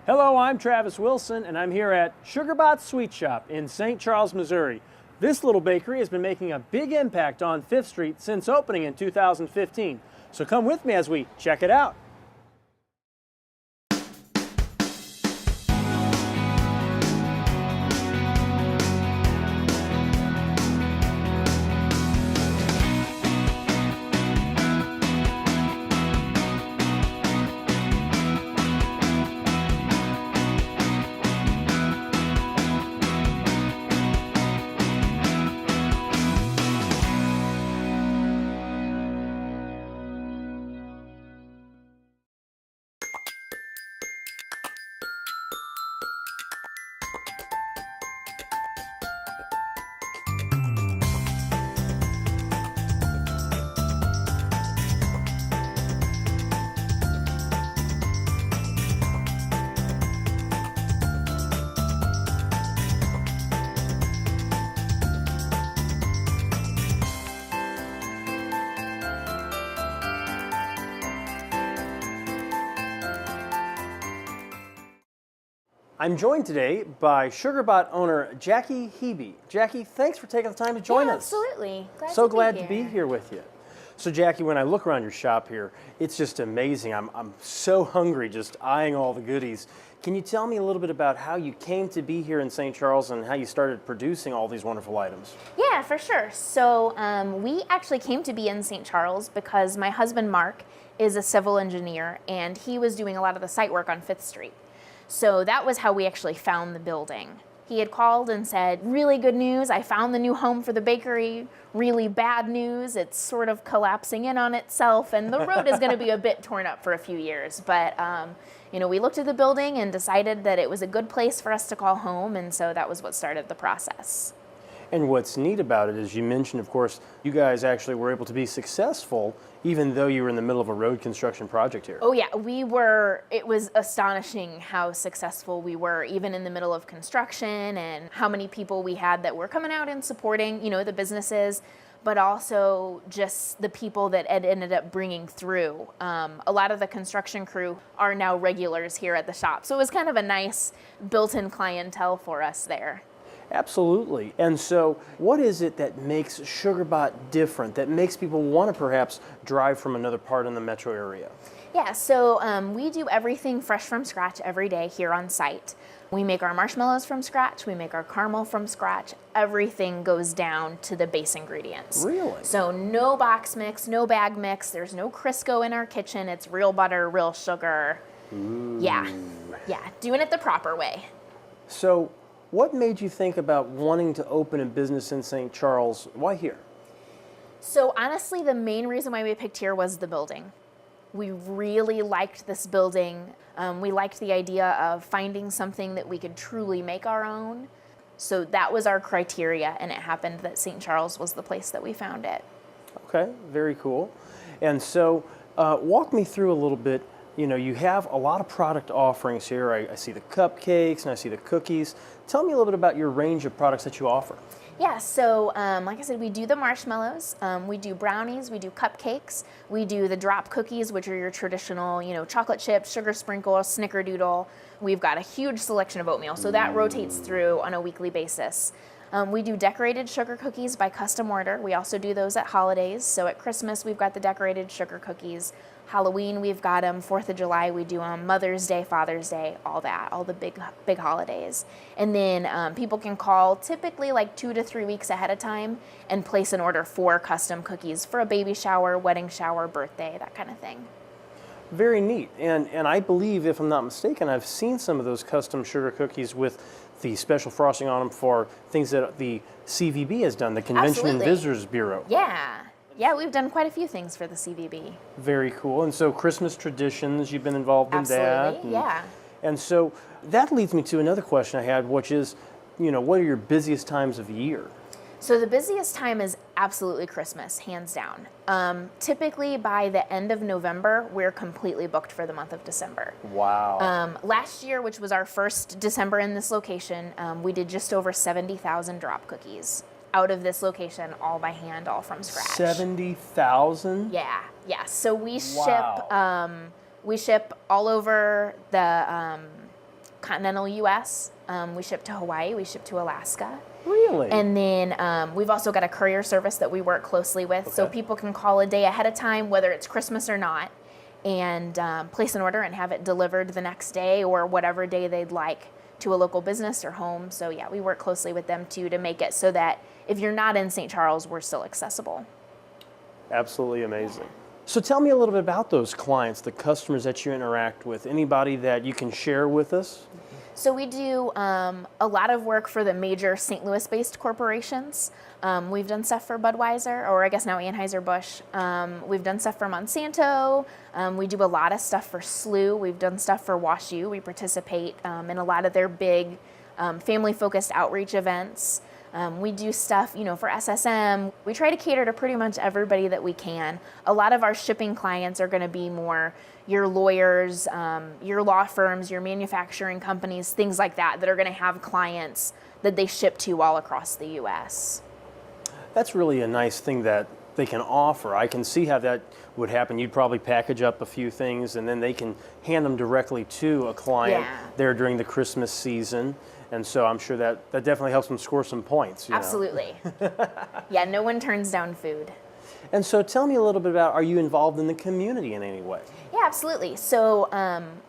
Hello, I'm Travis Wilson, and I'm here at SugarBot Sweet Shop in St. Charles, Missouri. This little bakery has been making a big impact on 5th Street since opening in 2015. So come with me as we check it out. I'm joined today by SugarBot owner Jackie Hebe. Jackie, thanks for taking the time to join us. Absolutely. Glad to be here with you. So Jackie, when I look around your shop here, it's just amazing. I'm so hungry just eyeing all the goodies. Can you tell me a little bit about how you came to be here in St. Charles and how you started producing all these wonderful items? Yeah, for sure. So we actually came to be in St. Charles because my husband Mark is a civil engineer and he was doing a lot of the site work on 5th Street. So that was how we actually found the building. He had called and said, really good news, I found the new home for the bakery. Really bad news, it's sort of collapsing in on itself and the road is gonna be a bit torn up for a few years. But we looked at the building and decided that it was a good place for us to call home, and so that was what started the process. And what's neat about it is you mentioned, of course, you guys actually were able to be successful even though you were in the middle of a road construction project here. Oh yeah, it was astonishing how successful we were even in the middle of construction and how many people we had that were coming out and supporting, the businesses, but also just the people that Ed ended up bringing through. A lot of the construction crew are now regulars here at the shop. So it was kind of a nice built-in clientele for us there. Absolutely. And so what is it that makes SugarBot different, that makes people want to perhaps drive from another part in the metro area? Yeah, so we do everything fresh from scratch every day here on site. We make our marshmallows from scratch, we make our caramel from scratch. Everything goes down to the base ingredients. Really? So no box mix, no bag mix, there's no Crisco in our kitchen, it's real butter, real sugar. Ooh. Yeah, doing it the proper way. So what made you think about wanting to open a business in St. Charles? Why here? So honestly, the main reason why we picked here was the building. We really liked this building. We liked the idea of finding something that we could truly make our own. So that was our criteria, and it happened that St. Charles was the place that we found it. Okay, very cool. And so walk me through a little bit. You have a lot of product offerings here. I see the cupcakes and I see the cookies. Tell me a little bit about your range of products that you offer. Yeah, so like I said, we do the marshmallows, we do brownies, we do cupcakes, we do the drop cookies, which are your traditional, chocolate chip, sugar sprinkle, snickerdoodle. We've got a huge selection of oatmeal, so that rotates through on a weekly basis. We do decorated sugar cookies by custom order. We also do those at holidays. So at Christmas, we've got the decorated sugar cookies. Halloween, we've got them. 4th of July, we do them. Mother's Day, Father's Day, all that, all the big holidays. And then people can call typically like 2 to 3 weeks ahead of time and place an order for custom cookies for a baby shower, wedding shower, birthday, that kind of thing. Very neat. And I believe, if I'm not mistaken, I've seen some of those custom sugar cookies with the special frosting on them for things that the CVB has done, the Convention and Visitors Bureau. Yeah, we've done quite a few things for the CVB. Very cool. And so Christmas traditions, you've been involved in that. Absolutely, yeah. And so that leads me to another question I had, which is, what are your busiest times of the year? So the busiest time is absolutely Christmas, hands down. Typically by the end of November, we're completely booked for the month of December. Wow. Last year, which was our first December in this location, we did just over 70,000 drop cookies out of this location, all by hand, all from scratch. 70,000? Yeah. So we Wow. ship all over the continental U.S. We ship to Hawaii, we ship to Alaska. Really? And then we've also got a courier service that we work closely with, so people can call a day ahead of time, whether it's Christmas or not, and place an order and have it delivered the next day or whatever day they'd like to a local business or home. So yeah, we work closely with them too to make it so that if you're not in St. Charles, we're still accessible. Absolutely amazing. So tell me a little bit about those clients, the customers that you interact with. Anybody that you can share with us? So we do a lot of work for the major St. Louis-based corporations. We've done stuff for Budweiser, or I guess now Anheuser-Busch. We've done stuff for Monsanto. We do a lot of stuff for SLU. We've done stuff for WashU. We participate in a lot of their big family-focused outreach events. We do stuff, for SSM. We try to cater to pretty much everybody that we can. A lot of our shipping clients are going to be more your lawyers, your law firms, your manufacturing companies, things like that are going to have clients that they ship to all across the U.S. That's really a nice thing that they can offer. I can see how that would happen. You'd probably package up a few things and then they can hand them directly to a client there during the Christmas season. And so I'm sure that definitely helps them score some points. Absolutely. Yeah, no one turns down food. And so tell me a little bit about, are you involved in the community in any way? Yeah, absolutely. So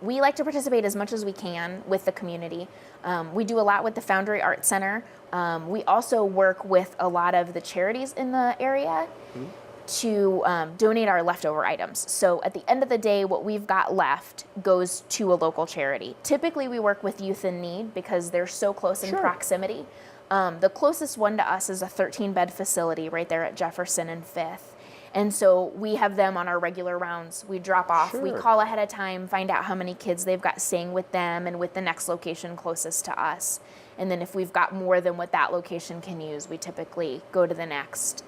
we like to participate as much as we can with the community. We do a lot with the Foundry Art Center. We also work with a lot of the charities in the area to donate our leftover items. So at the end of the day, what we've got left goes to a local charity. Typically, we work with Youth in Need because they're so close in proximity. The closest one to us is a 13-bed facility right there at Jefferson and 5th. And so we have them on our regular rounds. We drop off, we call ahead of time, find out how many kids they've got staying with them and with the next location closest to us. And then if we've got more than what that location can use, we typically go to the next.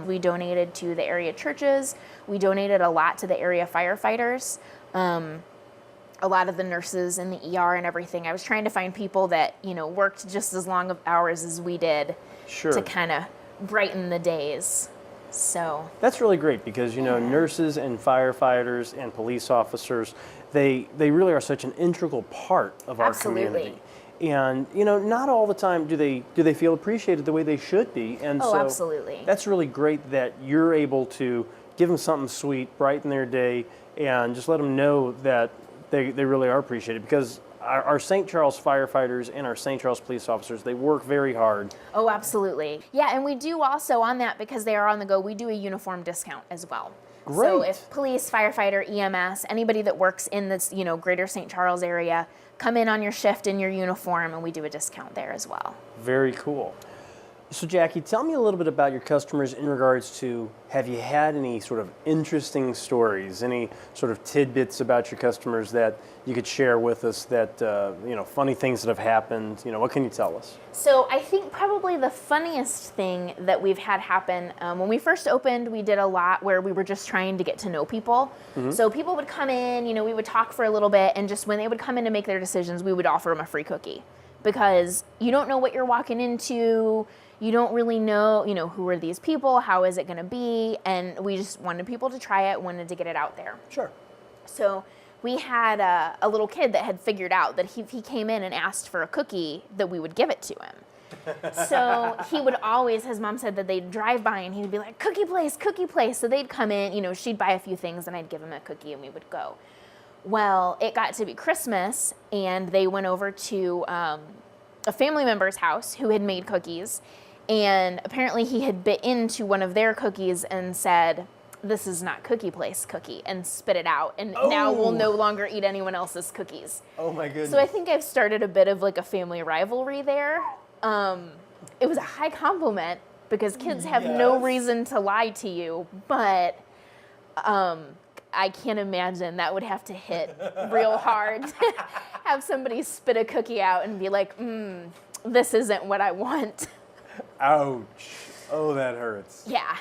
We donated to the area churches. We donated a lot to the area firefighters. A lot of the nurses in the ER and everything. I was trying to find people that, worked just as long of hours as we did to kind of brighten the days. So that's really great because, nurses and firefighters and police officers, they really are such an integral part of our community. And, not all the time do they feel appreciated the way they should be. And so absolutely. That's really great that you're able to give them something sweet, brighten their day, and just let them know that they really are appreciated. Because our St. Charles firefighters and our St. Charles police officers, they work very hard. Oh, absolutely. Yeah, and we do also on that, because they are on the go, we do a uniform discount as well. Great. So if police, firefighter, EMS, anybody that works in this, greater St. Charles area, come in on your shift in your uniform, and we do a discount there as well. Very cool. So Jackie, tell me a little bit about your customers in regards to, have you had any sort of interesting stories, any sort of tidbits about your customers that you could share with us that, funny things that have happened? What can you tell us? So I think probably the funniest thing that we've had happen, when we first opened, we did a lot where we were just trying to get to know people. So people would come in, we would talk for a little bit, and just when they would come in to make their decisions, we would offer them a free cookie. Because you don't know what you're walking into. You don't really know, who are these people? How is it going to be? And we just wanted people to try it, wanted to get it out there. Sure. So we had a little kid that had figured out that if he came in and asked for a cookie, that we would give it to him. So he would always, his mom said that they'd drive by and he would be like, cookie place, cookie place. So they'd come in, she'd buy a few things and I'd give him a cookie and we would go. Well, it got to be Christmas and they went over to a family member's house who had made cookies. And apparently he had bit into one of their cookies and said, "This is not Cookie Place cookie," and spit it out. And now we'll no longer eat anyone else's cookies. Oh my goodness. So I think I've started a bit of like a family rivalry there. It was a high compliment because kids have no reason to lie to you, but I can't imagine that would have to hit real hard to have somebody spit a cookie out and be like, this isn't what I want. Ouch. Oh, that hurts. Yeah.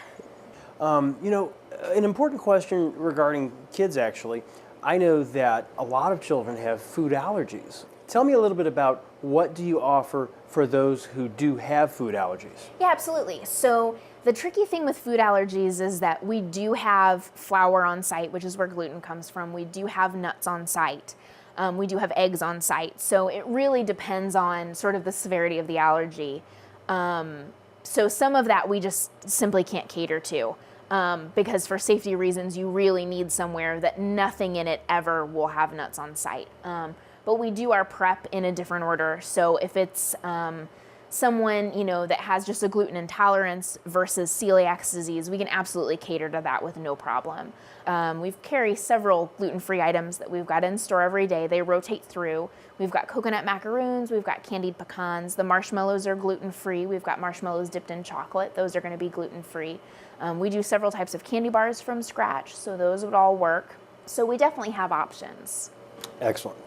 An important question regarding kids, actually. I know that a lot of children have food allergies. Tell me a little bit about what do you offer for those who do have food allergies? Yeah, absolutely. So the tricky thing with food allergies is that we do have flour on site, which is where gluten comes from. We do have nuts on site. We do have eggs on site. So it really depends on sort of the severity of the allergy. So some of that we just simply can't cater to. Because for safety reasons, you really need somewhere that nothing in it ever will have nuts on site. But we do our prep in a different order. So if it's someone, that has just a gluten intolerance versus celiac disease, we can absolutely cater to that with no problem. We carry several gluten-free items that we've got in store every day. They rotate through. We've got coconut macaroons, we've got candied pecans. The marshmallows are gluten-free. We've got marshmallows dipped in chocolate. Those are going to be gluten-free. We do several types of candy bars from scratch, so those would all work. So we definitely have options. Excellent.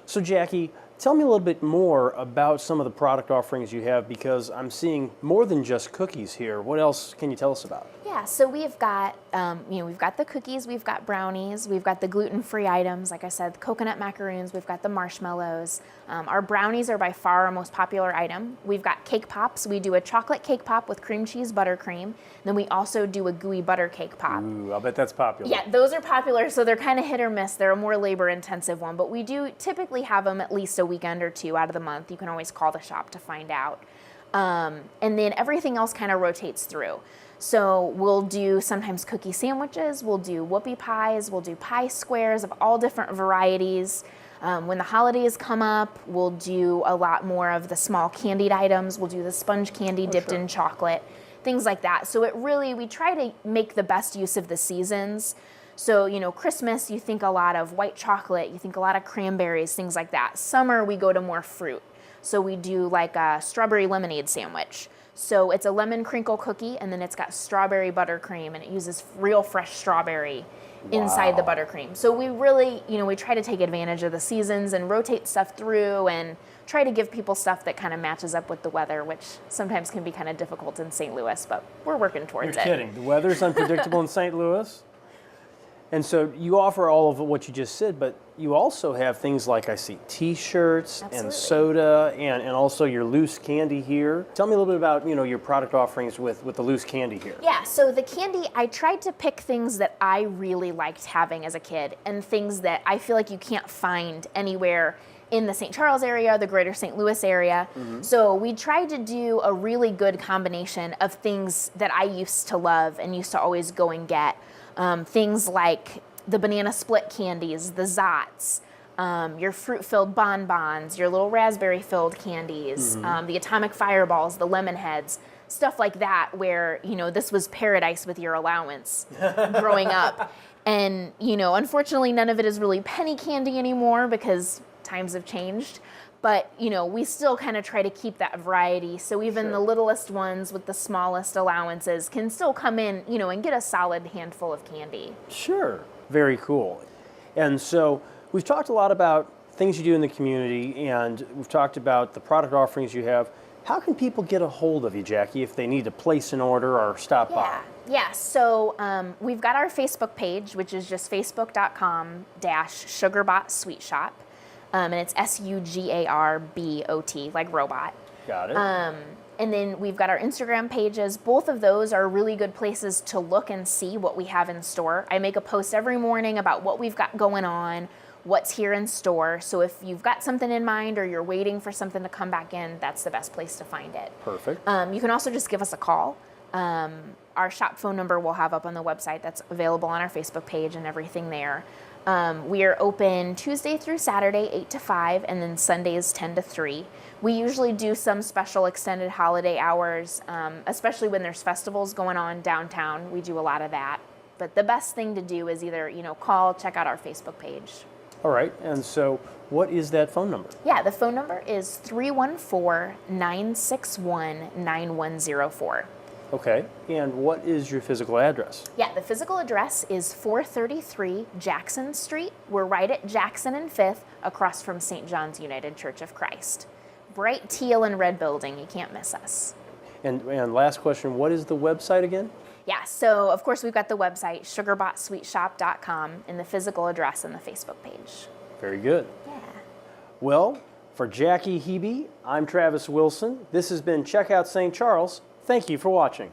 So Jackie, tell me a little bit more about some of the product offerings you have, because I'm seeing more than just cookies here. What else can you tell us about? Yeah, so we've got, we've got the cookies, we've got brownies, we've got the gluten-free items, like I said, the coconut macaroons, we've got the marshmallows. Our brownies are by far our most popular item. We've got cake pops. We do a chocolate cake pop with cream cheese buttercream. Then we also do a gooey butter cake pop. Ooh, I'll bet that's popular. Yeah, those are popular, so they're kind of hit or miss. They're a more labor-intensive one, but we do typically have them at least a weekend or two out of the month. You can always call the shop to find out. And then everything else kind of rotates through. So we'll do sometimes cookie sandwiches, we'll do whoopie pies, we'll do pie squares of all different varieties. When the holidays come up, we'll do a lot more of the small candied items. We'll do the sponge candy dipped in chocolate, things like that. So we try to make the best use of the seasons. So, Christmas, you think a lot of white chocolate, you think a lot of cranberries, things like that. Summer, we go to more fruit. So we do like a strawberry lemonade sandwich. So it's a lemon crinkle cookie, and then it's got strawberry buttercream, and it uses real fresh strawberry inside the buttercream. So we really, we try to take advantage of the seasons and rotate stuff through and try to give people stuff that kind of matches up with the weather, which sometimes can be kind of difficult in St. Louis, but we're working towards it. You're kidding. The weather's unpredictable in St. Louis? And so you offer all of what you just said, but you also have things like, I see, T-shirts and soda and also your loose candy here. Tell me a little bit about, your product offerings with the loose candy here. Yeah, so the candy, I tried to pick things that I really liked having as a kid and things that I feel like you can't find anywhere in the St. Charles area, the greater St. Louis area. So we tried to do a really good combination of things that I used to love and used to always go and get. Things like the banana split candies, the Zots, your fruit-filled bonbons, your little raspberry-filled candies, the atomic fireballs, the lemon heads, stuff like that where, this was paradise with your allowance growing up. And, unfortunately, none of it is really penny candy anymore because times have changed. But, we still kind of try to keep that variety. So even the littlest ones with the smallest allowances can still come in, and get a solid handful of candy. Sure. Very cool. And so we've talked a lot about things you do in the community, and we've talked about the product offerings you have. How can people get a hold of you, Jackie, if they need to place an order or stop by? Yeah, so we've got our Facebook page, which is just facebook.com/SugarBot Sweet Shop. And it's SugarBot, like robot. Got it. And then we've got our Instagram pages. Both of those are really good places to look and see what we have in store. I make a post every morning about what we've got going on, what's here in store. So if you've got something in mind or you're waiting for something to come back in, that's the best place to find it. Perfect. You can also just give us a call. Our shop phone number we'll have up on the website. That's available on our Facebook page and everything there. We are open Tuesday through Saturday, 8 to 5, and then Sundays, 10 to 3. We usually do some special extended holiday hours, especially when there's festivals going on downtown. We do a lot of that. But the best thing to do is either, call, check out our Facebook page. All right. And so what is that phone number? Yeah, the phone number is 314-961-9104. Okay. And what is your physical address? Yeah, the physical address is 433 Jackson Street. We're right at Jackson and 5th, across from St. John's United Church of Christ. Bright teal and red building. You can't miss us. And last question, what is the website again? Yeah, so of course we've got the website, SugarBotSweetShop.com, and the physical address and the Facebook page. Very good. Yeah. Well, for Jackie Hebe, I'm Travis Wilson. This has been Check Out St. Charles. Thank you for watching.